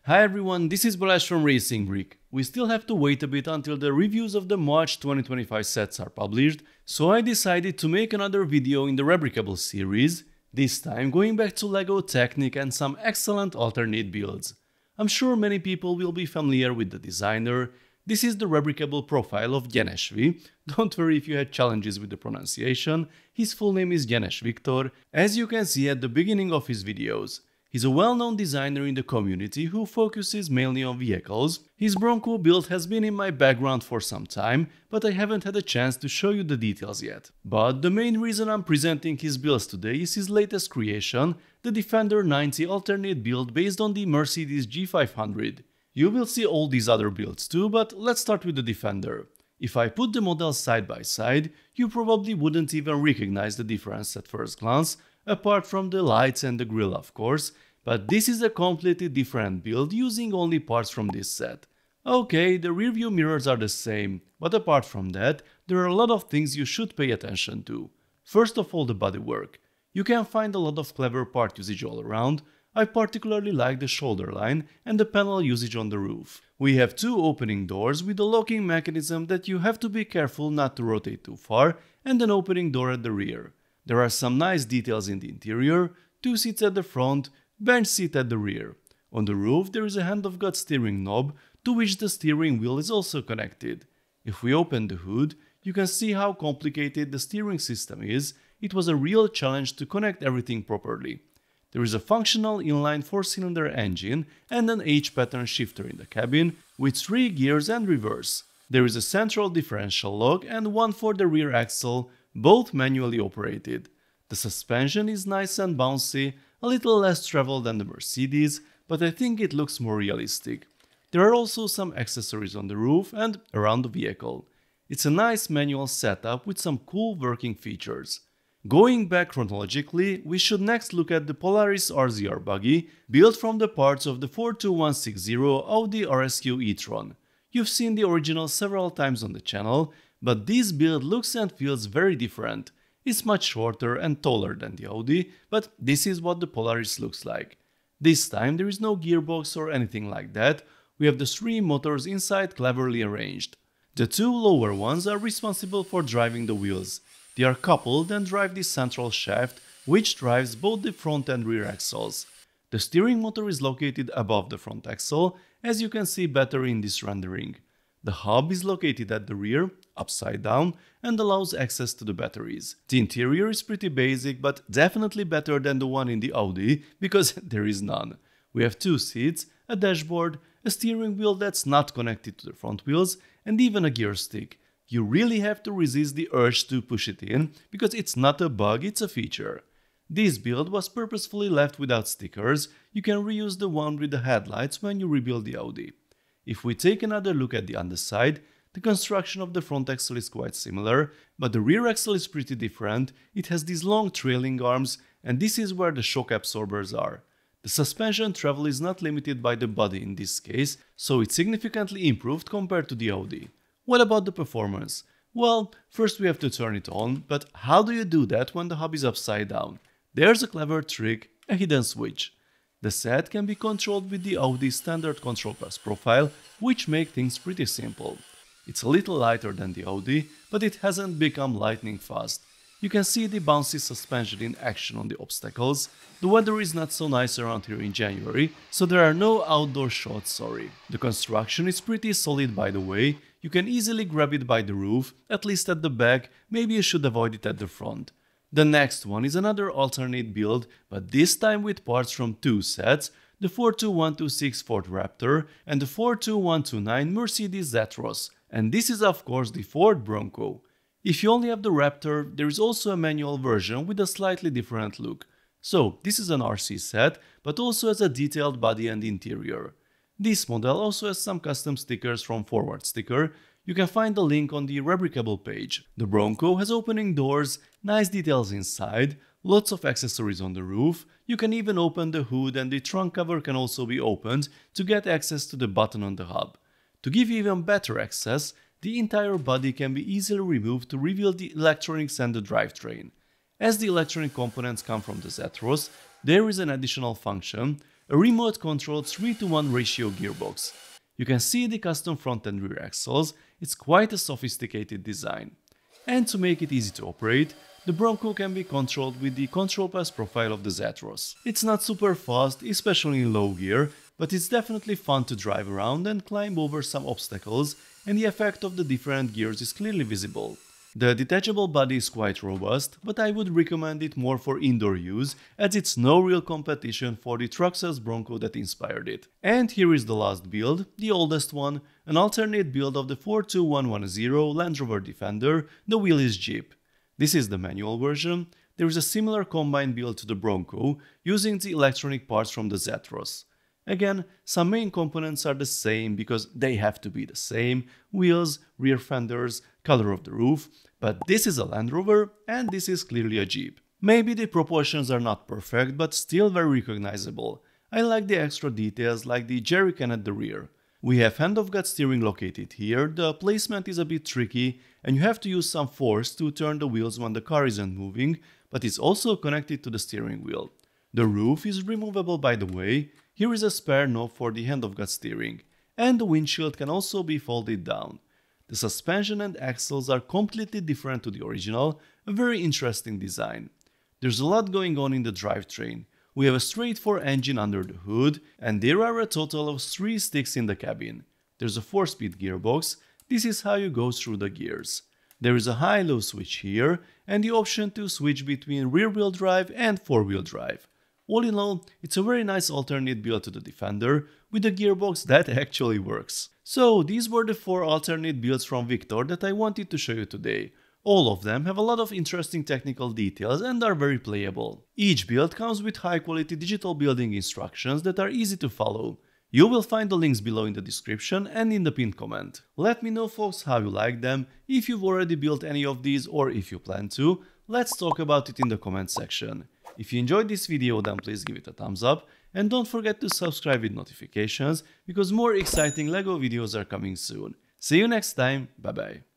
Hi everyone, this is Balázs from RacingBrick. We still have to wait a bit until the reviews of the March 2025 sets are published, so I decided to make another video in the Rebrickable series, this time going back to LEGO Technic and some excellent alternate builds. I'm sure many people will be familiar with the designer. This is the Rebrickable profile of gyenesvi. Don't worry if you had challenges with the pronunciation, his full name is Gyenes Viktor, as you can see at the beginning of his videos. He's a well-known designer in the community who focuses mainly on vehicles. His Bronco build has been in my background for some time, but I haven't had a chance to show you the details yet. But the main reason I'm presenting his builds today is his latest creation, the Defender 90 alternate build based on the Mercedes G500. You will see all these other builds too, but let's start with the Defender. If I put the models side by side, you probably wouldn't even recognize the difference at first glance, apart from the lights and the grille of course, but this is a completely different build using only parts from this set. Okay, the rear view mirrors are the same, but apart from that, there are a lot of things you should pay attention to. First of all, the bodywork. You can find a lot of clever part usage all around. I particularly like the shoulder line and the panel usage on the roof. We have two opening doors with a locking mechanism that you have to be careful not to rotate too far, and an opening door at the rear. There are some nice details in the interior, two seats at the front, bench seat at the rear. On the roof there is a hand-of-God steering knob to which the steering wheel is also connected. If we open the hood, you can see how complicated the steering system is. It was a real challenge to connect everything properly. There is a functional inline 4-cylinder engine and an H-pattern shifter in the cabin with 3 gears and reverse. There is a central differential lock and one for the rear axle, both manually operated. The suspension is nice and bouncy, a little less travel than the Mercedes, but I think it looks more realistic. There are also some accessories on the roof and around the vehicle. It's a nice manual setup with some cool working features. Going back chronologically, we should next look at the Polaris RZR buggy, built from the parts of the Ford 2160 Audi RSQ e-tron. You've seen the original several times on the channel, but this build looks and feels very different. It's much shorter and taller than the Audi, but this is what the Polaris looks like. This time there is no gearbox or anything like that. We have the 3 motors inside cleverly arranged. The 2 lower ones are responsible for driving the wheels. They are coupled and drive the central shaft, which drives both the front and rear axles. The steering motor is located above the front axle, as you can see better in this rendering. The hub is located at the rear, upside down, and allows access to the batteries. The interior is pretty basic, but definitely better than the one in the Audi, because there is none. We have 2 seats, a dashboard, a steering wheel that's not connected to the front wheels, and even a gear stick. You really have to resist the urge to push it in, because it's not a bug, it's a feature. This build was purposefully left without stickers. You can reuse the one with the headlights when you rebuild the Audi. If we take another look at the underside, the construction of the front axle is quite similar, but the rear axle is pretty different. It has these long trailing arms, and this is where the shock absorbers are. The suspension travel is not limited by the body in this case, so it's significantly improved compared to the Audi. What about the performance? Well, first we have to turn it on, but how do you do that when the hub is upside down? There's a clever trick, a hidden switch. The set can be controlled with the Audi standard control class profile, which make things pretty simple. It's a little lighter than the Audi, but it hasn't become lightning fast. You can see the bouncy suspension in action on the obstacles. The weather is not so nice around here in January, so there are no outdoor shots, sorry. The construction is pretty solid by the way. You can easily grab it by the roof, at least at the back, maybe you should avoid it at the front. The next one is another alternate build, but this time with parts from 2 sets, the 42126 Ford Raptor and the 42129 Mercedes Z-Cross, and this is of course the Ford Bronco. If you only have the Raptor, there is also a manual version with a slightly different look. So this is an RC set, but also has a detailed body and interior. This model also has some custom stickers from Forward Sticker. You can find the link on the Rebrickable page. The Bronco has opening doors, nice details inside, lots of accessories on the roof. You can even open the hood, and the trunk cover can also be opened to get access to the button on the hub. To give you even better access, the entire body can be easily removed to reveal the electronics and the drivetrain. As the electronic components come from the Z-Cross, there is an additional function. a remote-controlled 3:1 ratio gearbox. You can see the custom front and rear axles, it's quite a sophisticated design. And to make it easy to operate, the Bronco can be controlled with the control pass profile of the Zetros. It's not super fast, especially in low gear, but it's definitely fun to drive around and climb over some obstacles, and the effect of the different gears is clearly visible. The detachable body is quite robust, but I would recommend it more for indoor use, as it's no real competition for the Truck-size Bronco that inspired it. And here is the last build, the oldest one, an alternate build of the 42110 Land Rover Defender, the Willys Jeep. This is the manual version. There is a similar combined build to the Bronco, using the electronic parts from the Zetros. Again, some main components are the same because they have to be the same: wheels, rear fenders, color of the roof, but this is a Land Rover and this is clearly a Jeep. Maybe the proportions are not perfect, but still very recognizable. I like the extra details like the jerry can at the rear. We have hand-of-God steering located here, the placement is a bit tricky and you have to use some force to turn the wheels when the car isn't moving, but it's also connected to the steering wheel. The roof is removable, by the way. Here is a spare knob for the hand-of-God steering, and the windshield can also be folded down. The suspension and axles are completely different to the original, a very interesting design. There's a lot going on in the drivetrain. We have a straight 4 engine under the hood, and there are a total of 3 sticks in the cabin. There's a 4-speed gearbox. This is how you go through the gears. There is a high-low switch here, and the option to switch between rear-wheel drive and 4-wheel drive. All in all, it's a very nice alternate build to the Defender, with a gearbox that actually works. So these were the 4 alternate builds from Victor that I wanted to show you today. All of them have a lot of interesting technical details and are very playable. Each build comes with high quality digital building instructions that are easy to follow. You will find the links below in the description and in the pinned comment. Let me know, folks, how you like them, if you've already built any of these or if you plan to. Let's talk about it in the comment section. If you enjoyed this video, then please give it a thumbs up and don't forget to subscribe with notifications because more exciting LEGO videos are coming soon. See you next time, bye bye.